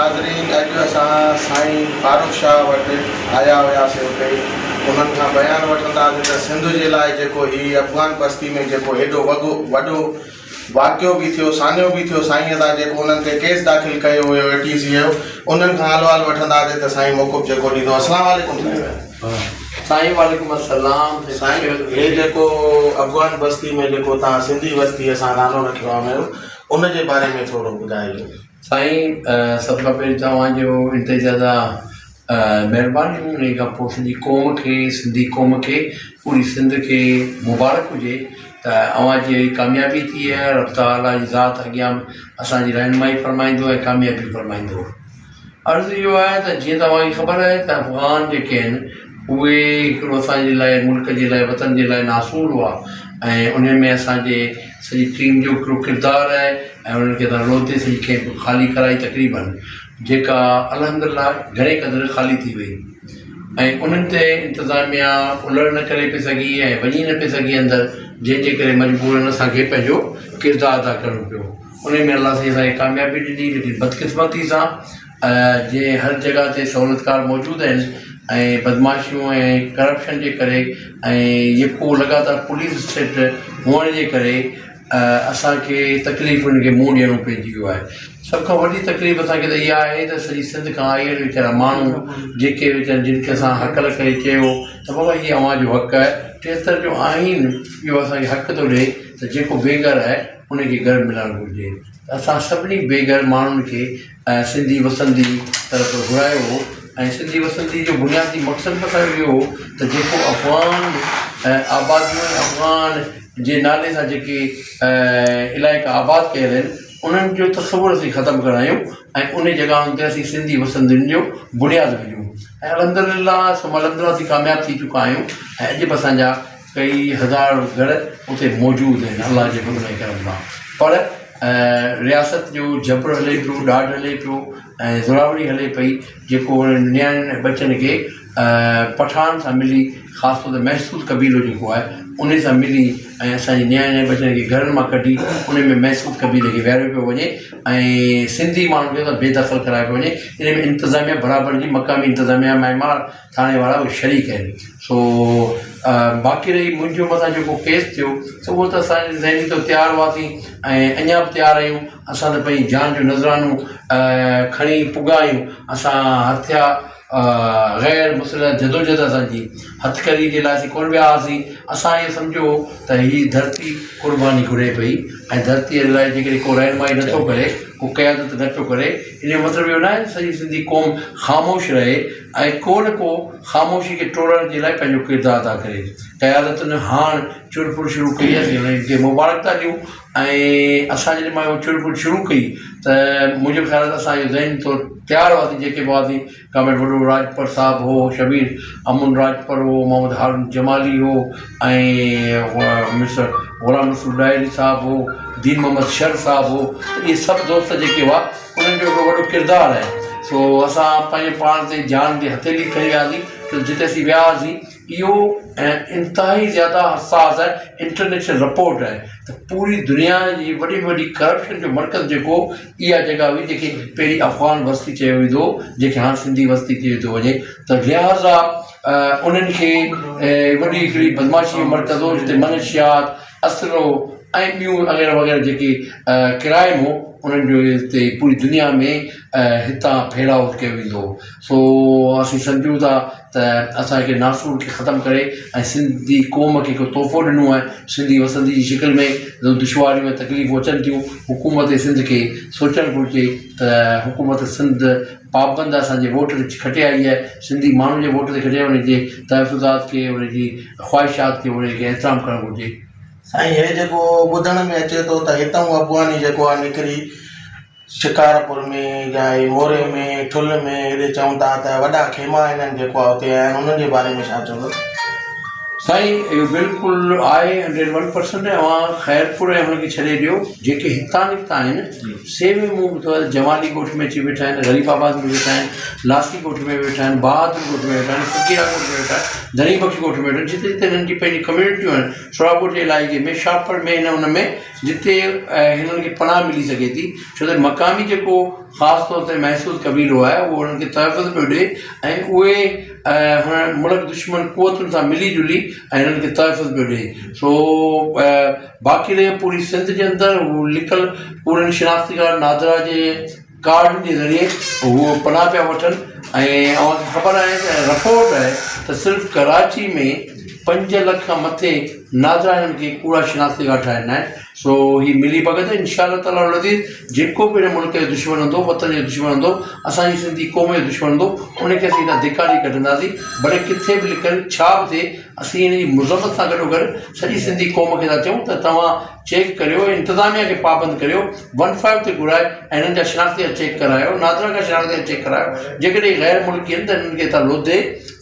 नाज़रीन अॼु असां साईं फारूक शाह वटि आया हुआसीं हुते उन्हनि खां बयानु वठंदासीं त सिंध जे लाइ जेको हीउ अफ़गान बस्ती में जेको हेॾो वॾो वाक़ियो बि थियो सान्यो बि थियो साईं सां जेको उन्हनि ते केस दाख़िल कयो हुयो ATC जो उन्हनि खां अहवालु वठंदासीं त साईं मौक़ुफ़ जेको ॾींदो। अस्सलाम वालेकुम साईं। वालेकुम अस्सलाम। साईं हे जेको अफ़गान बस्ती में जेको तव्हां सिंधी बस्ती असां नालो रखियो आहे उन जे बारे में थोरो ॿुधाइजो। साईं सभ खां पहिरीं तव्हांजो इंतिज़ादा महिरबानी। उन खां पोइ सॼी क़ौम खे सिंधी क़ौम खे पूरी सिंध खे मुबारक हुजे त अव्हां जी कामयाबी थी आहे। रब ताला जी ज़ात अॻियां असांजी रहनुमाई फरमाईंदो ऐं कामयाबी फरमाईंदो। अर्ज़ु इहो आहे त जीअं तव्हांखे ख़बर आहे त अफ़गान जेके आहिनि उहे हिकिड़ो असांजे लाइ मुल्क जे लाइ वतन जे लाइ नासूर हुआ ऐं उन में असांजे सॼी टीम जो हिकिड़ो किरदारु आहे ऐं उन्हनि खे तव्हां रोते सॼी कैंप ख़ाली कराई तक़रीबन जेका अल्हम्दुलिल्लाह घणे क़दुरु ख़ाली थी वई ऐं उन्हनि ते इंतिज़ामिया उलड़ न करे पई सघी ऐं वञी न पई सघी अंदरि जंहिंजे करे मजबूरन असांखे पंहिंजो किरदारु अदा करणो पियो। उन में अलाह साईं असांखे कामयाबी ॾिनी लेकिन बदकिस्मती सां जीअं हर जॻह ते सहूलियतकार मौजूदु आहिनि ऐं बदमाशियूं ऐं करप्शन जे करे ऐं जेको लॻातार पुलिस स्टेट हुअण जे करे असांखे तकलीफ़ उनखे मुंहुं ॾियणो पइजी वियो आहे। सभ खां वॾी तकलीफ़ असांखे त इहा आहे त सॼी सिंध खां आयल वीचारा माण्हू जेके वीचारा जिन खे असां हक़ करे चयो त बाबा हीअ अव्हांजो हक़ु आहे 73 जो आइन इहो असांखे हक़ु थो ॾिए त जेको बेघर आहे उनखे घरु मिलणु घुरिजे। असां सभिनी बेघर माण्हुनि खे सिंधी वसंदी तरफ़ घुरायो हो ऐं सिंधी वसंदी जो बुनियादी मक़सदु असांजो इहो हो त जेको अफ़गान आबादियूं अफ़गान जे नाले सां जेके इलाइक़ा आबाद कयल आहिनि उन्हनि जो तस्वुर असीं ख़तमु करायूं ऐं उन जॻहियुनि ते असीं सिंधी वसंदियुनि जो बुनियादु विझूं ऐं अल्हम्दुलिल्लाह अल्हम्दुलिल्लाह असीं कामयाबु थी चुका आहियूं ऐं अॼु बि असांजा कई हज़ार घर उते मौजूदु आहिनि अलाह जे फज़ल ऐं करम सां। पर रियासत जो जबर हले पियो, ॾाढ हले पियो ऐं ज़ुरावड़ी हले पई जेको नियाणियुनि ऐं बचनि खे पठान सां मिली ख़ासि तौर ते महसूस कबीलो जेको आहे उन सां मिली ऐं असांजी नियाणियुनि ऐं बचनि खे घरनि मां कढी उन में महसूस कबीले खे विहारियो पियो वञे ऐं सिंधी माण्हुनि खे त बेदख़ल करायो पियो वञे। इन में इंतिज़ामिया बराबरि जी मक़ामी इंतिज़ामिया महिमार थाणे वारा उहे शरीक आहिनि। सो बाक़ी रही मुंहिंजो मथां जेको केस थियो त उहो त असांजे ज़हनी तो तयारु हुआसीं ऐं अञा बि तयारु आहियूं। असां त पंहिंजी जान जो नज़रानो खणी पुॻा आहियूं। असां हथिया ग़ैर मुसलह जदोजहद असांजी हथकड़ी जे लाइ असीं कोन विया हुआसीं। असां इहो सम्झो त हीअ धरती क़ुर्बानी घुरे पई ऐं धरतीअ लाइ जेकॾहिं को रहनुमाई नथो करे को क़यादत नथो करे इन जो मतिलबु इहो न आहे सॼी सिंधी क़ौम ख़ामोश रहे ऐं को न को ख़ामोशी खे टोड़ण जे लाइ पंहिंजो किरदारु अदा करे। क़यादतुनि हाणे चुरपुर शुरू कई आहे हुनखे मुबारक था ॾियूं ऐं असां जॾहिं मां चुरपुर शुरू कई त मुंहिंजो ख़्याल आहे त असांजो ज़हन थोरो तयारु हुआसीं जेके बि हुआसीं कामेड वॾो राजपर साहिबु हो, शबीर अमुन राजपर हो, मोहम्मद हारून जमाली हो ऐं मिस्टर ग़ुलाम रसूल डायरी साहिबु हो, दीन मोहम्मद शर साहिबु हो। इहे सभु दोस्त जेके हुआ उन्हनि जो हिकिड़ो वॾो किरदारु आहे। सो असां पंहिंजे पाण ते जान जी हथेली खणी वियासीं त जिते असीं विया हुआसीं इहो इंतिहाई ज़्यादा हसास आहे इंटरनेशनल रिपोर्ट आहे त पूरी दुनिया जी वॾी वॾी करप्शन जो मर्कज़ जेको इहा जॻह हुई जेके पहिरीं अफ़गान बस्ती चयो वेंदो जंहिंखे हाणे सिंधी बस्ती चयो थो वञे त लिहाज़ा उन्हनि खे वॾी हिकिड़ी बदमाशी जो मर्कज़ हो जिते मनशियात असरो ऐं ॿियूं वग़ैरह वग़ैरह जेके क्राइम हो उन्हनि जो हिते पूरी दुनिया में हितां फैलाउ कयो वेंदो हो। सो असीं सम्झूं था त असांखे नासूर खे ख़तमु करे ऐं सिंधी क़ौम खे हिकु तोहफ़ो ॾिनो आहे सिंधी वसंदी जी शिकिल में दुश्वारियूं ऐं तकलीफ़ूं अचनि थियूं। हुकूमत सिंध खे सोचणु घुरिजे त हुकूमत सिंध पाबंद असांजे वोट ते खटे आई आहे सिंधी माण्हुनि जे वोट ते खटे उनजे तहफ़ुज़ात खे उनजी ख़्वाहिशात खे उनखे एतिराम करणु घुरिजे। साईं हे जेको ॿुधण में अचे थो त हितां अफ़गानी जेको आहे निकिरी शिकारपुर में या मोरे में ठुल में हेॾे चवनि था त वॾा खेमा आहिनि जेको आहे हुते आहिनि उन्हनि जे बारे में छा चवंदो? साईं इहो बिल्कुलु आहे 101%। ख़ैरपुर ऐं हुनखे छॾे ॾियो जेके हितां निकिता आहिनि से बि मूं ॿुधो आहे जमाली ॻोठ में अची वेठा आहिनि, ग़रीबाबाद में वेठा आहिनि, लासी ॻोठ में वेठा आहिनि, बहादुर ॻोठ में वेठा आहिनि, फकीरा ॻोठ में वेठा आहिनि, दरी बख़्श ॻोठ में वेठा आहिनि, जिते जिते हिननि जी पंहिंजी कम्यूनिटियूं आहिनि। सोरापुर जे इलाइक़े में शाहपुर में हुन में जिते हिननि खे पनाह मिली सघे थी, छो त मक़ामी जेको ख़ासि तौर ते महसूसु क़बीलो आहे उहो हुननि खे तहफ़ुज़ पियो ॾिए ऐं उहे हुन मुल्क दुश्मन क़ुवतुनि सां मिली जुली ऐं हिननि खे तहफ़ुज़ पियो ॾिए। सो बाक़ी रहे पूरी सिंध जे अंदरि उहो लिकल पूरनि शिनाख़्ती कार्ड नादरा जे कार्ड जे ज़रिए उहो पनाह पिया वठनि। ऐं अव्हांखे ख़बर आहे त रिपोर्ट आहे त सिर्फ़ु कराची में 5 लख खां मथे नादरा हिननि खे कूड़ा शिनाख़्ती कार्ड ठाहिणा आहिनि। सो ही मिली भगत इंशाअल्लाह ताला लज़ीज़ जेको बि हिन मुल्क जो दुश्मन हूंदो, वतन जो दुश्मन हूंदो, असांजी सिंधी क़ौम जो दुश्मन हूंदो, उनखे असीं हितां धिकारी कढंदासीं। भले किथे बि लिखनि छा बि थिए, असीं हिन जी मुज़मत सां गॾो गॾु सॼी सिंधी क़ौम खे था चऊं त तव्हां चेक करियो, इंतिज़ामिया खे पाबंद करियो, 15 ते घुराए ऐं हिननि जा शिनाख़्ती चेक करायो, नादरा खां शिनाख़्ती चेक करायो। जेकॾहिं गैर मुल्की आहिनि त हिननि खे हितां लोधे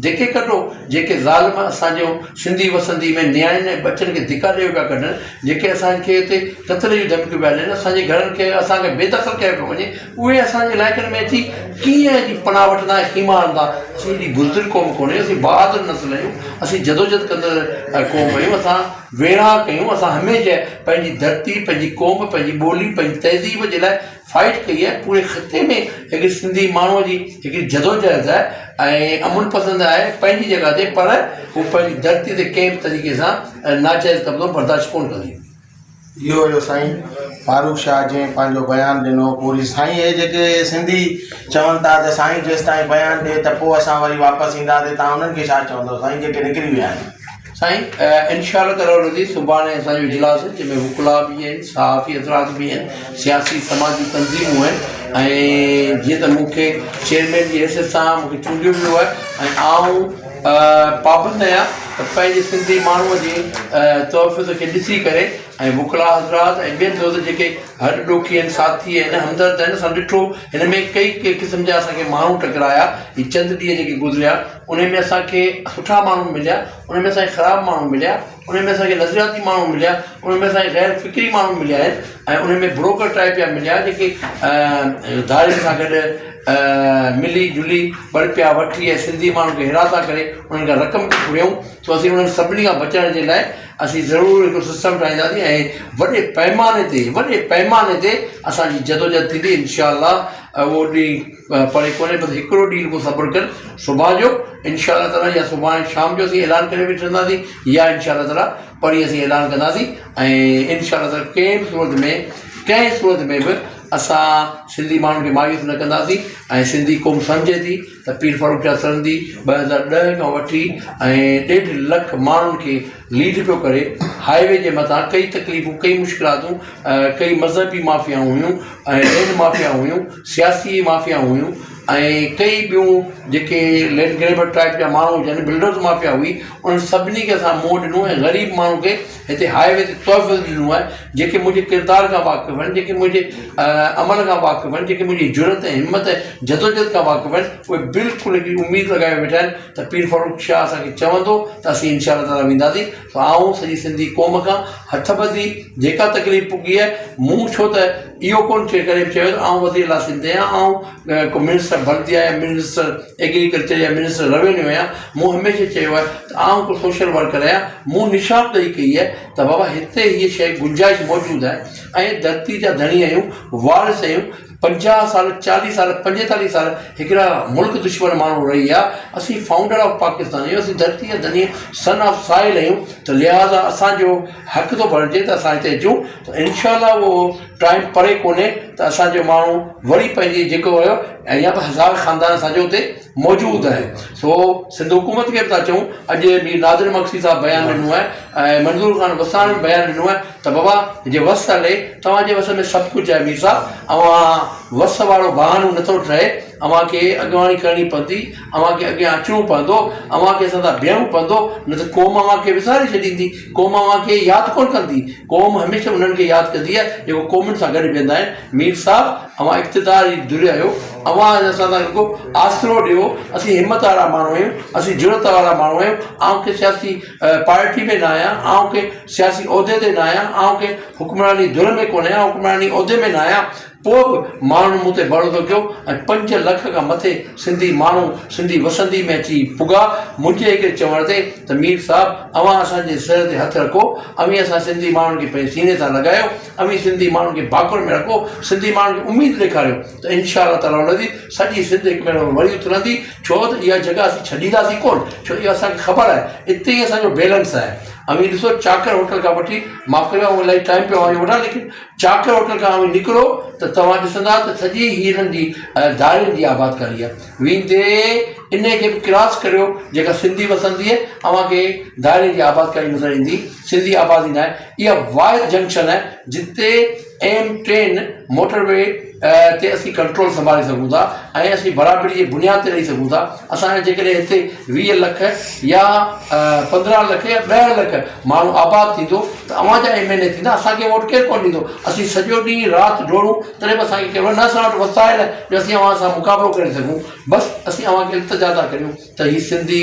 धिके कढो। जेके ज़ालिम असांजो सिंधी वसंदी में नियाणियुनि ऐं बचनि खे धिका ॾेई पिया कढनि, जेके असांखे हिते क़तल जूं धमकियूं पिया ॾियनि, असांजे घरनि खे असांखे बेदख़ल कयो पियो वञे, उहे असांजे इलाइक़नि में अची कीअं जी पनाह वठंदा ऐं ख़ीमा हणंदा। असीं हेॾी बुज़दिल क़ौम कोन्हे, असीं बहादुर नस्ल आहियूं, असीं जदोजहद कंदड़ क़ौम आहियूं, असां वेड़ा कयूं। असां हमेशह पंहिंजी धरती, पंहिंजी क़ौम, पंहिंजी ॿोली, पंहिंजी तहज़ीब जे लाइ फाइट कई आहे। पूरे ख़िते में हिकिड़ी सिंधी माण्हूअ जी हिकिड़ी जदोजहद आहे ऐं अमुन पसंदि आहे पंहिंजी जॻह ते, पर हू पंहिंजी धरती ते कंहिं बि तरीक़े सां नाजाइज़ कब्ज़ो बर्दाश्त कोन कंदी। इहो हुयो साईं फारूक शाह जंहिं पंहिंजो बयानु ॾिनो। पूरी साईं हे जेके सिंधी चवनि था त साईं जेसि ताईं बयानु ॾिए त पोइ असां वरी वापसि ईंदासीं, तव्हां उन्हनि खे छा चवंदव साईं जेके निकिरी विया आहिनि? साईं इंशाअल्लाह ताला लज़ीज़ सुभाणे असांजो इजलास आहे जंहिंमें वुकला बि आहिनि, सहाफ़ी हज़रात बि आहिनि, सियासी समाजी तंज़ीमूं आहिनि ऐं जीअं त मूंखे चेयरमैन जी हैसियत सां मूंखे चूंडियो वियो आहे ऐं आउं पाबंद आहियां त पंहिंजे सिंधी माण्हूअ जी तहफ़ुज़ खे ॾिसी करे ऐं वुकला हज़रात ऐं ॿियनि दोस्त जेके हर ॾोखी आहिनि, साथी आहिनि, हमदर्द आहिनि, असां ॾिठो हिन में कई क़िस्म जा असांखे माण्हू टकराया। हीअ चंद ॾींहं जेके गुज़रिया उन में असांखे सुठा माण्हू मिलिया, उन में असांखे ख़राबु माण्हू मिलिया, उन में असांखे नज़रियाती माण्हू मिलिया, उन में असांखे गैर फ़िक्री माण्हू मिलिया आहिनि ऐं उन में ब्रोकर टाइप जा मिलिया जेके धारियुनि सां गॾु मिली जुली बल पिया वठी ऐं सिंधी माण्हू खे हिरा था करे उन्हनि खां रक़म घुरियूं। तो असीं उन्हनि सभिनी खां बचण जे लाइ असीं ज़रूरु हिकिड़ो सिस्टम ठाहींदासीं ऐं वॾे पैमाने ते असांजी जदोजहद थींदी इंशाअल्लाह। उहो ॾींहुं परे कोन्हे, बसि हिकिड़ो ॾींहुं को सब्र कर, सुभाणे जो इंशाअल्लाह ताला या सुभाणे शाम जो असीं ऐलान करे वेठंदासीं या इंशाअल्लाह ताला परीं असीं ऐलान कंदासीं ऐं इंशाअल्लाह ताला कंहिं सूरत में बि असां सिंधी माण्हुनि खे मायूस न कंदासीं। ऐं सिंधी क़ौम सम्झे थी त पीर फारूक शाह सरंदी 2010 खां वठी ऐं 1.5 लख माण्हुनि खे लीड पियो करे। हाईवे जे मथां कई तकलीफ़ूं, कई मुश्किलातूं, कई मज़हबी माफ़ियाऊं हुयूं ऐं रेल माफ़िया हुयूं, सियासी माफ़िया हुयूं ऐं कई ॿियूं जेके लैंड ग्रेबर टाइप जा माण्हू हुजनि, बिल्डर्स माफ़िया हुई, उन्हनि सभिनी खे असां मुंहुं ॾिनो ऐं ग़रीब माण्हू खे हिते हाईवे ते तहफ़ुज़ ॾिनो आहे। जेके मुंहिंजे किरदार खां वाक़ुफ़ु आहिनि, जेके मुंहिंजे अमल खां वाक़ुफ़ु आहिनि, जेके मुंहिंजी जुरत ऐं हिमत ऐं जदोजहद खां वाक़ुफ़ु आहिनि, उहे बिल्कुलु हिकिड़ी उमेदु लॻाए वेठा आहिनि त पीर फारूक शाह असांखे चवंदो त असीं इंशाअल्लाह ताला वेंदासीं। त आऊं सॼी सिंधी क़ौम खां हथ ॿधी जेका तकलीफ़ पुगी आहे, मूं छो त इहो कोन करे चयो त आऊं वज़ीर आला सिंध आहियां, आऊं को मिनिस्टर बल्दिया या मिनिस्टर एग्रीकल्चर या मिनिस्टर रेवेन्यू आहियां, मूं हमेशह चयो आहे त आऊं को सोशल वर्कर आहियां। मूं निशान ॾेई कई आहे त बाबा हिते हीअ शइ गुंजाइश मौजूदु आहे ऐं धरती जा धणी आहियूं, वारिस आहियूं। 50 साल 40 साल 45 साल हिकिड़ा मुल्क दुश्मन माण्हू रही आहे। असीं फाउंडर ऑफ पाकिस्तान आहियूं, असीं धरती जा धनी सन ऑफ साइल आहियूं, त लिहाज़ा असांजो हक़ थो बणिजे त असां हिते अचूं। त इनशाला उहो टाइम परे कोन्हे त असांजो माण्हू वरी पंहिंजी जेको हुयो अञा बि 1000 ख़ानदान असांजो हुते मौजूदु आहे। सो सिंध हुकूमत खे बि था चऊं, अॼु मीर नादिर मक्सी साहब बयानु ॾिनो आहे ऐं मंज़ूर ख़ान वसाणी बयानु ॾिनो आहे त बाबा जे वस हले, तव्हांजे वस में सभु कुझु आहे मीर साहब, वस वारो बहानो नथो ठहे अव्हांखे अॻुवाणी करणी पवंदी अव्हांखे अॻियां अचिणो पवंदो अव्हांखे सदा बीहणो पवंदो न त क़ौम अव्हांखे विसारे छॾींदी क़ौम अव्हांखे यादि कोन कंदी क़ौम हमेशह उन्हनि खे यादि कंदी आहे जेको क़ौमुनि सां गॾु वेंदा आहिनि मीर साहिबु अव्हां इक़्तिदार जी दुर आहियो अव्हां असां सां रुॻो आसिरो ॾियो असीं हिमत वारा माण्हू आहियूं असीं ज़रूरत वारा माण्हू आहियूं आउं के सियासी पार्टी में न आहियां आउं के सियासी उहिदे ते न आहियां आउं के हुक्मरानी धुर में कोन आहियां हुक्मरानी उहिदे में न आहियां पोइ बि माण्हुनि मूं ते भरोसो कयो ऐं 5 लख खां मथे सिंधी माण्हू सिंधी वसंती में अची पुॻा मुंहिंजे हिकिड़े चवण ते त मीर साहिबु अव्हां असांजे सिर ते हथु रखो अवी असां सिंधी माण्हुनि खे पंहिंजे सीने सां लॻायो अवी सिंधी माण्हुनि खे भाकुर में रखो सिंधी माण्हुनि खे उमेदु ॾेखारियो त इनशा अल्लाह ताला हुनजी सॼी सिंध हिकु भेरो वरी उथरंदी छो त इहा जॻह असीं छॾींदासीं कोन छो इहा असांखे ख़बर आहे इते ई असांजो बैलेंस आहे अवी ॾिसो चाकर होटल खां वठी माफ़ कयो इलाही टाइम पियो आहे वठां लेकिन चाकर होटल खां अवी निकिरो त तव्हां ॾिसंदा त सॼी हीरनि जी दारियुनि जी आबादकारी आहे वेंदे इन खे बि क्रॉस करियो जेका सिंधी वसंदी आहे अव्हांखे दारियुनि जी आबादकारी नज़र ईंदी सिंधी आबादी न आहे इहा वाहिद जंक्शन आहे जिते M10 मोटरवे ते असीं कंट्रोल संभाले सघूं था ऐं असीं बराबरी जी बुनियाद ते रही सघूं था असांजे जेकॾहिं हिते 20 लख या 15 लख या 10 लख माण्हू आबाद थींदो त अव्हांजा MLA थींदा असांखे वोट केरु कोन ॾींदो असीं सॼो ॾींहुं राति डोड़ूं तॾहिं बि असांखे केवल न असां वटि वसाइल जो असीं अव्हां सां मुक़ाबिलो करे सघूं बसि असीं अव्हांखे इल्तिजा था करियूं त हीअ सिंधी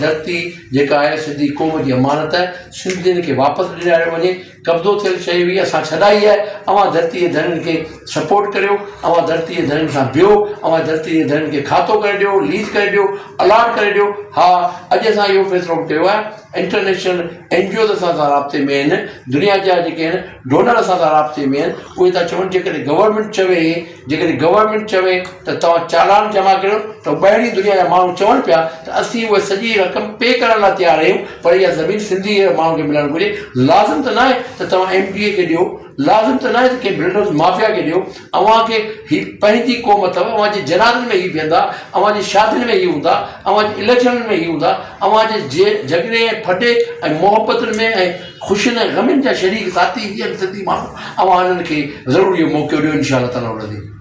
धरती जेका आहे सिंधी क़ौम जी अमानत आहे सिंधियुनि खे वापसि ॾियारियो वञे कब्ज़ो थियल शइ हुई असां छॾाई आहे अव्हां धरती जे धननि खे सपोर्ट करियो अव्हां धरती जे धननि सां बिहो अव्हां धरती जे धननि खे खातो करे ॾियो लीज करे ॾियो अलाट करे ॾियो हा अॼु असां इहो फ़ैसिलो कयो आहे इंटरनेशनल NGO असां सां राब्ते में आहिनि दुनिया जा जेके आहिनि डोनर असां सां राब्ते में आहिनि उहे था चवनि जेकॾहिं गवर्नमेंट चवे त तव्हां चालान जमा करियो त ॿाहिरीं दुनिया जा माण्हू चवनि पिया त असीं उहे सॼी रक़म पे करण लाइ तयारु आहियूं पर इहा ज़मीन सिंधी माण्हू खे मिलणु घुरिजे लाज़िम त न आहे त तव्हां MPA खे ॾियो लाज़िम त न आहे त कंहिं बिल्डर्स माफ़िया खे ॾियो अव्हांखे हीअ पंहिंजी क़ौम अथव अव्हांजे जनाज़नि में हीअ बीहंदा अव्हांजी शादियुनि में हीअ हूंदा अव्हांजे इलेक्शननि में हीअ हूंदा अव्हांजे झगड़े ऐं फटे ऐं मोहबतुनि में ऐं ख़ुशियुनि ऐं ग़मियुनि जा शरीक साथी सिंधी माण्हू अव्हां हिननि खे ज़रूरु इहो मौक़ो ॾियो इनशा अल्लाह ताला